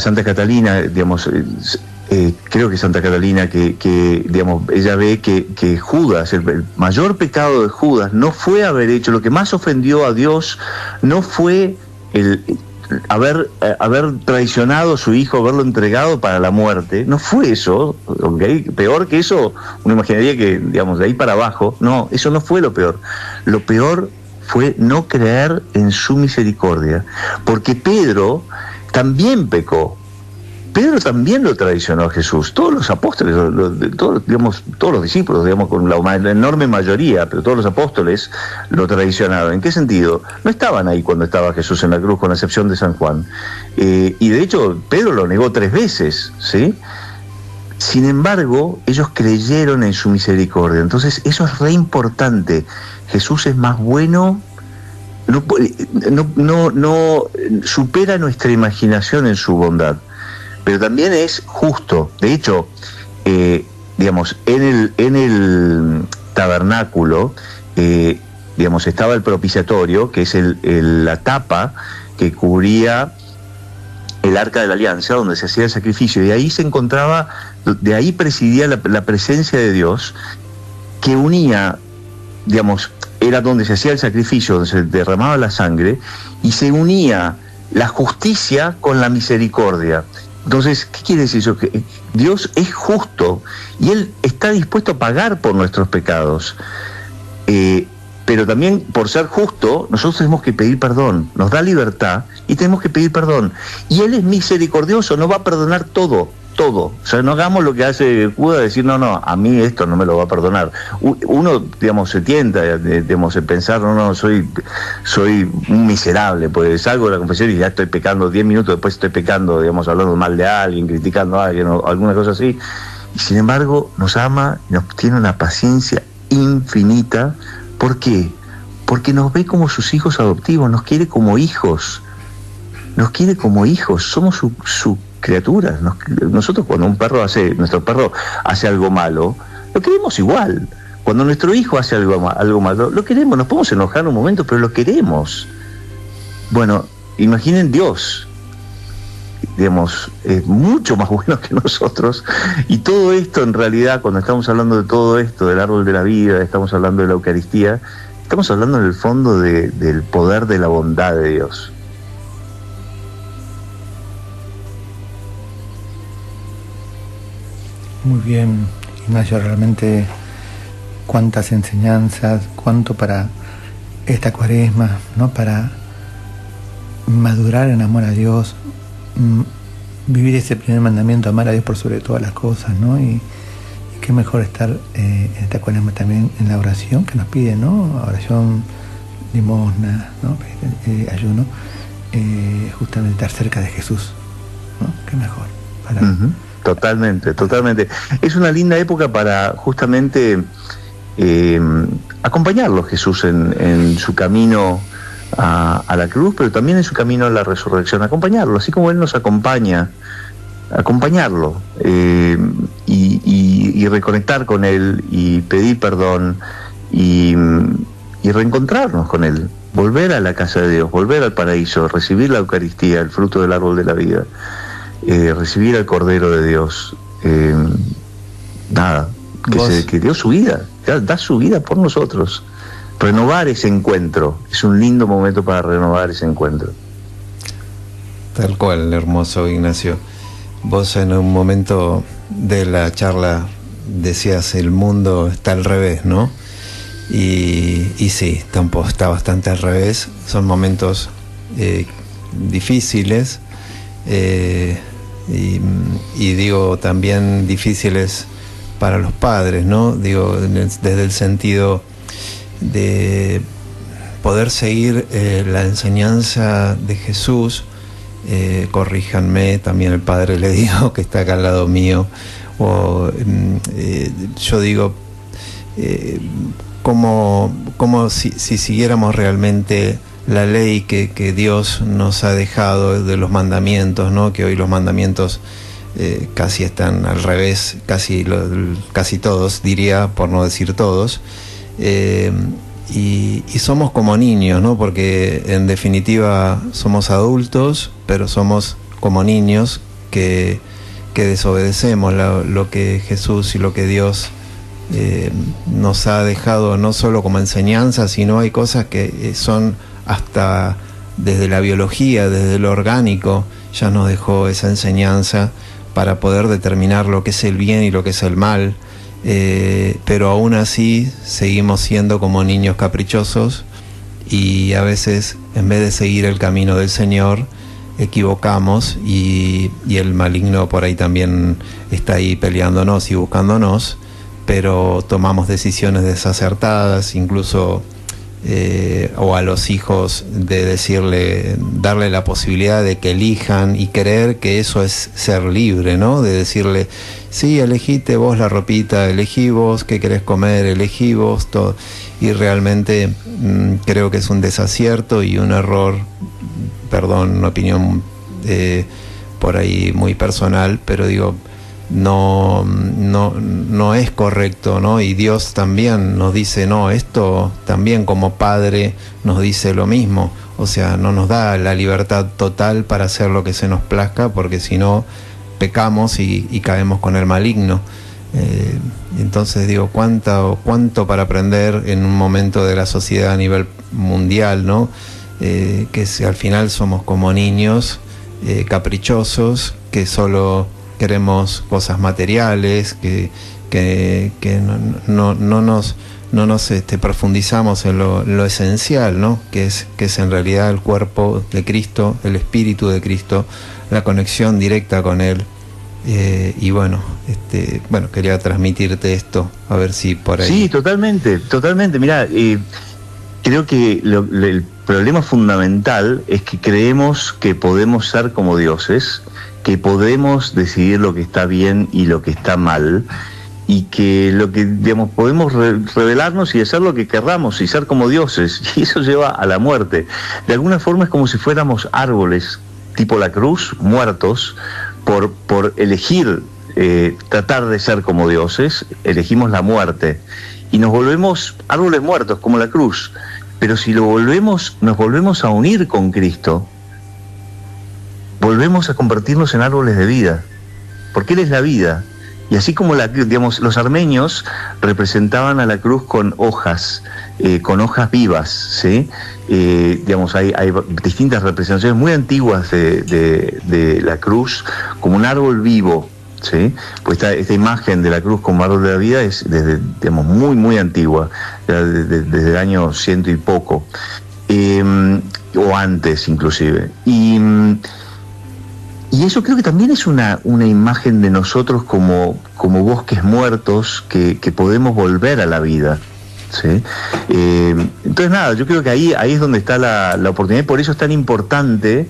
Santa Catalina, digamos, creo que Santa Catalina, que digamos, ella ve que Judas, el mayor pecado de Judas no fue haber hecho, lo que más ofendió a Dios no fue el haber traicionado a su hijo, haberlo entregado para la muerte, no fue eso, ¿okay? Peor que eso, uno imaginaría que, digamos, de ahí para abajo, no, eso no fue lo peor fue no creer en su misericordia, porque Pedro también pecó. Pedro también lo traicionó a Jesús. Todos los apóstoles, todos los discípulos, digamos, con la enorme mayoría, pero todos los apóstoles lo traicionaron. ¿En qué sentido? No estaban ahí cuando estaba Jesús en la cruz, con la excepción de San Juan. Y de hecho, Pedro lo negó 3 veces, ¿sí? Sin embargo, ellos creyeron en su misericordia. Entonces, eso es re importante. Jesús es más bueno. No supera nuestra imaginación en su bondad, pero también es justo. De hecho, digamos, en el tabernáculo, digamos, estaba el propiciatorio, que es la tapa que cubría el arca de la alianza, donde se hacía el sacrificio, y ahí se encontraba, de ahí presidía la presencia de Dios, que unía, digamos, era donde se hacía el sacrificio, donde se derramaba la sangre, y se unía la justicia con la misericordia. Entonces, ¿qué quiere decir eso? Que Dios es justo y Él está dispuesto a pagar por nuestros pecados. Pero también, por ser justo, nosotros tenemos que pedir perdón. Nos da libertad y tenemos que pedir perdón. Y Él es misericordioso, nos va a perdonar todo. O sea, no hagamos lo que hace Judas, decir, no, a mí esto no me lo va a perdonar. Uno, digamos, se tienta, digamos, en pensar, no, soy un miserable, pues salgo de la confesión y ya estoy pecando, 10 minutos después estoy pecando, digamos, hablando mal de alguien, criticando a alguien o alguna cosa así. Y sin embargo, nos ama, nos tiene una paciencia infinita. ¿Por qué? Porque nos ve como sus hijos adoptivos, nos quiere como hijos. Somos su criaturas. Nosotros, cuando nuestro perro hace algo malo, lo queremos igual. Cuando nuestro hijo hace algo malo, lo queremos. Nos podemos enojar un momento, pero lo queremos. Bueno, imaginen Dios, digamos, es mucho más bueno que nosotros. Y todo esto, en realidad, cuando estamos hablando de todo esto, del árbol de la vida, estamos hablando de la Eucaristía, estamos hablando en el fondo del poder de la bondad de Dios. Muy bien, Ignacio, realmente cuántas enseñanzas, cuánto para esta Cuaresma, ¿no? Para madurar en amor a Dios, vivir ese primer mandamiento, amar a Dios por sobre todas las cosas, ¿no? Y qué mejor estar en esta Cuaresma también en la oración que nos pide, ¿no? Oración, limosna, ¿no? Ayuno, justamente estar cerca de Jesús, ¿no? Qué mejor para... Totalmente. Es una linda época para justamente acompañarlo Jesús en su camino a la cruz, pero también en su camino a la resurrección, acompañarlo, así como Él nos acompañarlo y reconectar con Él y pedir perdón y reencontrarnos con Él, volver a la casa de Dios, volver al paraíso, recibir la Eucaristía, el fruto del árbol de la vida. Recibir al Cordero de Dios, que dio su vida, da su vida por nosotros. Renovar ese encuentro, es un lindo momento para renovar ese encuentro. Tal cual, hermoso Ignacio. Vos en un momento de la charla decías, el mundo está al revés, ¿no? Y sí, tampoco está bastante al revés. Son momentos difíciles, y digo también difíciles para los padres, ¿no? Digo, desde el sentido de poder seguir la enseñanza de Jesús. Corríjanme, también el padre le digo que está acá al lado mío, yo digo, como si siguiéramos realmente la ley que Dios nos ha dejado de los mandamientos, ¿no? Que hoy los mandamientos casi están al revés, casi todos, diría, por no decir todos, y somos como niños, ¿no? Porque en definitiva somos adultos, pero somos como niños que desobedecemos lo que Jesús y lo que Dios nos ha dejado, no solo como enseñanza, sino hay cosas que son hasta desde la biología, desde lo orgánico, ya nos dejó esa enseñanza para poder determinar lo que es el bien y lo que es el mal, pero aún así seguimos siendo como niños caprichosos, y a veces, en vez de seguir el camino del Señor, equivocamos, y el maligno por ahí también está ahí peleándonos y buscándonos, pero tomamos decisiones desacertadas, incluso o a los hijos de darle la posibilidad de que elijan y creer que eso es ser libre, ¿no? De decirle, sí, elegite vos la ropita, elegí vos qué querés comer, elegí vos todo. Y realmente creo que es un desacierto y un error, perdón, una opinión por ahí muy personal, pero digo, no es correcto, ¿no? Y Dios también nos dice, no, esto también como Padre nos dice lo mismo, o sea, no nos da la libertad total para hacer lo que se nos plazca, porque si no pecamos y caemos con el maligno. Entonces digo, cuánto para aprender en un momento de la sociedad a nivel mundial, ¿no? Que si al final somos como niños caprichosos, que solo queremos cosas materiales, que no nos profundizamos en lo esencial, ¿no? Que es en realidad el cuerpo de Cristo, el espíritu de Cristo, la conexión directa con Él. Y bueno, quería transmitirte esto, a ver si por ahí. Sí, totalmente. Mirá, creo que el problema fundamental es que creemos que podemos ser como dioses, que podemos decidir lo que está bien y lo que está mal, y que podemos rebelarnos y hacer lo que querramos y ser como dioses, y eso lleva a la muerte. De alguna forma es como si fuéramos árboles tipo la cruz, muertos por elegir tratar de ser como dioses. Elegimos la muerte y nos volvemos árboles muertos como la cruz. Pero si nos volvemos a unir con Cristo, volvemos a convertirnos en árboles de vida, porque Él es la vida. Y así como los armenios representaban a la cruz con hojas vivas, ¿sí? Hay distintas representaciones muy antiguas de la cruz como un árbol vivo, ¿sí? Pues esta imagen de la cruz como árbol de la vida es desde, muy, muy antigua, desde el año 100 y poco, o antes inclusive. Y eso creo que también es una imagen de nosotros como bosques muertos que podemos volver a la vida, ¿sí? Entonces nada, yo creo que ahí es donde está la oportunidad, y por eso es tan importante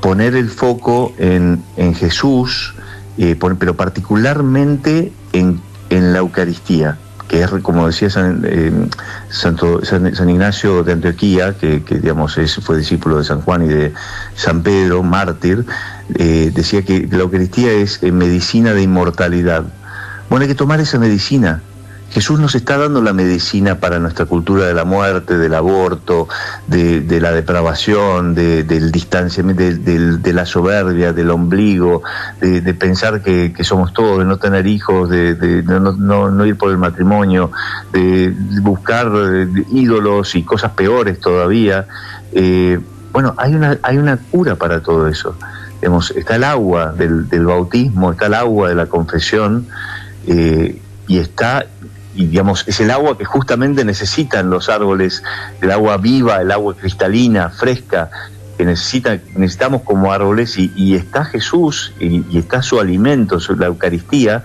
poner el foco en Jesús, pero particularmente en la Eucaristía, que es, como decía San Ignacio de Antioquía, que fue discípulo de San Juan y de San Pedro, mártir. Decía que la Eucaristía es medicina de inmortalidad. Bueno, hay que tomar esa medicina. Jesús nos está dando la medicina para nuestra cultura de la muerte, del aborto, de la depravación, del distanciamiento, de la soberbia, del ombligo, de pensar que somos todos, de no tener hijos, de no ir por el matrimonio, de buscar ídolos y cosas peores todavía. Bueno, hay una cura para todo eso. Está el agua del bautismo, está el agua de la confesión, y es el agua que justamente necesitan los árboles, el agua viva, el agua cristalina, fresca, que necesitamos como árboles, y está Jesús, y está su alimento, la Eucaristía,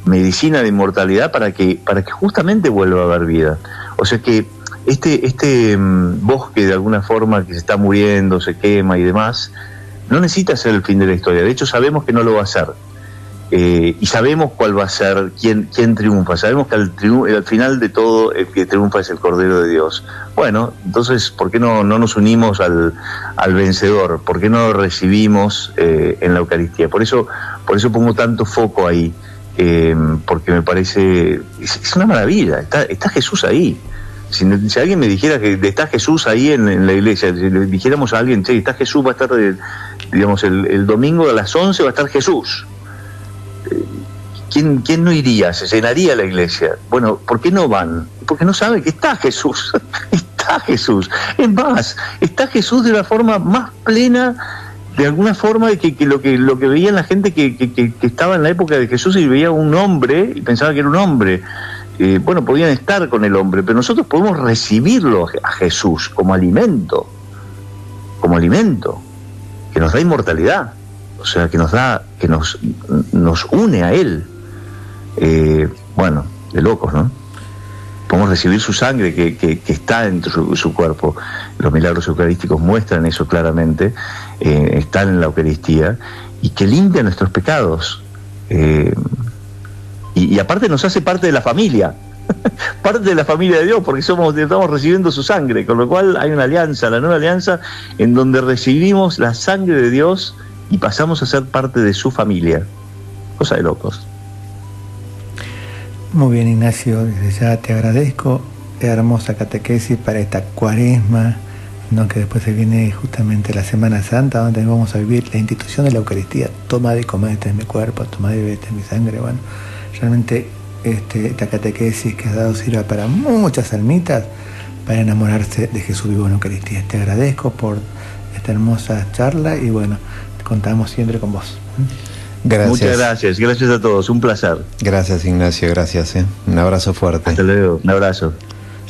medicina de inmortalidad para que justamente vuelva a haber vida. O sea que este bosque de alguna forma que se está muriendo, se quema y demás, no necesita ser el fin de la historia. De hecho sabemos que no lo va a ser. y sabemos cuál va a ser, quién triunfa. Sabemos que al final de todo el que triunfa es el Cordero de Dios. Bueno, entonces, ¿por qué no nos unimos al vencedor? ¿Por qué no lo recibimos en la Eucaristía? Por eso pongo tanto foco ahí, porque me parece, es una maravilla, está Jesús ahí. Si alguien me dijera que está Jesús ahí en la iglesia, si le dijéramos a alguien, che, está Jesús, va a estar, digamos, el domingo a las 11 va a estar Jesús. ¿Quién no iría? Se llenaría la iglesia. Bueno, ¿por qué no van? Porque no saben que está Jesús. Está Jesús. Es más, está Jesús de la forma más plena, de alguna forma, que lo que veían la gente que estaba en la época de Jesús y veía un hombre y pensaba que era un hombre. Bueno, podían estar con el hombre, pero nosotros podemos recibirlo a Jesús como alimento, que nos da inmortalidad, o sea, que nos une a Él. Bueno, de locos, ¿no? Podemos recibir su sangre que está dentro de su cuerpo. Los milagros eucarísticos muestran eso claramente, están en la Eucaristía, y que limpia nuestros pecados. Y aparte nos hace parte de la familia, parte de la familia de Dios, porque estamos recibiendo su sangre, con lo cual hay una alianza, la nueva alianza, en donde recibimos la sangre de Dios y pasamos a ser parte de su familia. Cosa de locos. Muy bien, Ignacio, desde ya te agradezco. Hermosa catequesis para esta cuaresma, ¿no? Que después se viene justamente la Semana Santa, donde vamos a vivir la institución de la Eucaristía. Toma y comed, este es mi cuerpo, toma y bebe, este es mi sangre. Bueno, realmente esta catequesis que has dado sirva para muchas almitas para enamorarse de Jesús vivo en la Eucaristía. Te agradezco por esta hermosa charla y bueno, contamos siempre con vos. Gracias. Muchas gracias a todos, un placer. Gracias, Ignacio, gracias. Un abrazo fuerte. Hasta luego, un abrazo.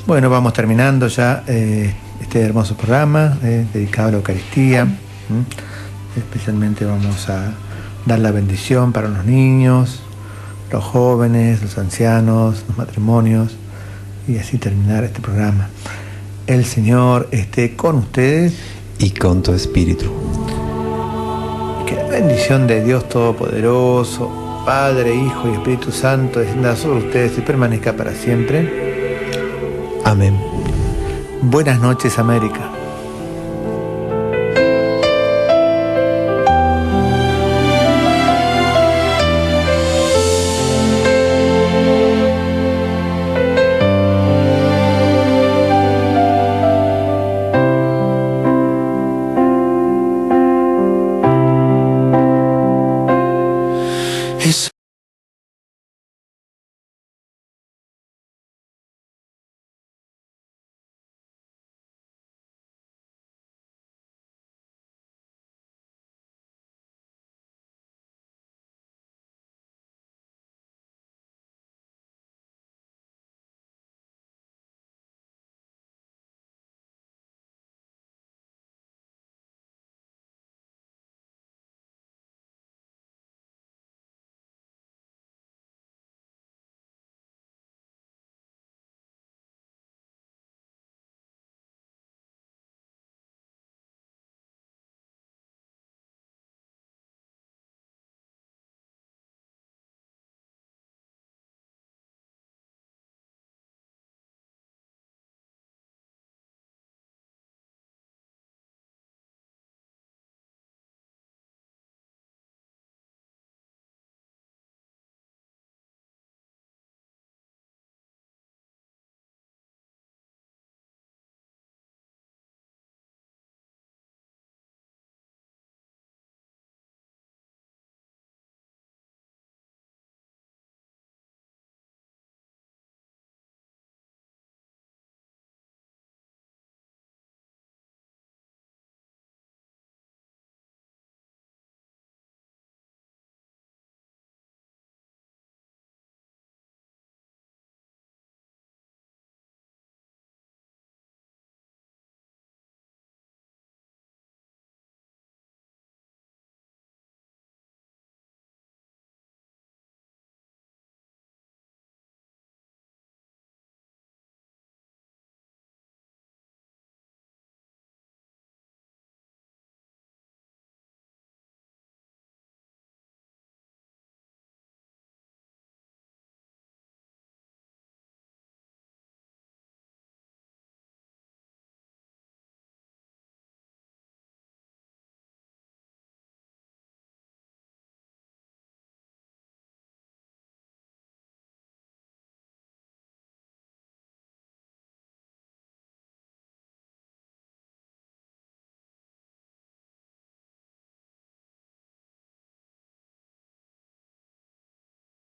Bueno, vamos terminando ya este hermoso programa dedicado a la Eucaristía. Especialmente vamos a dar la bendición para los niños, los jóvenes, los ancianos, los matrimonios, y así terminar este programa. El Señor esté con ustedes y con tu espíritu. Que la bendición de Dios Todopoderoso, Padre, Hijo y Espíritu Santo, descienda sobre ustedes y permanezca para siempre. Amén. Buenas noches, América.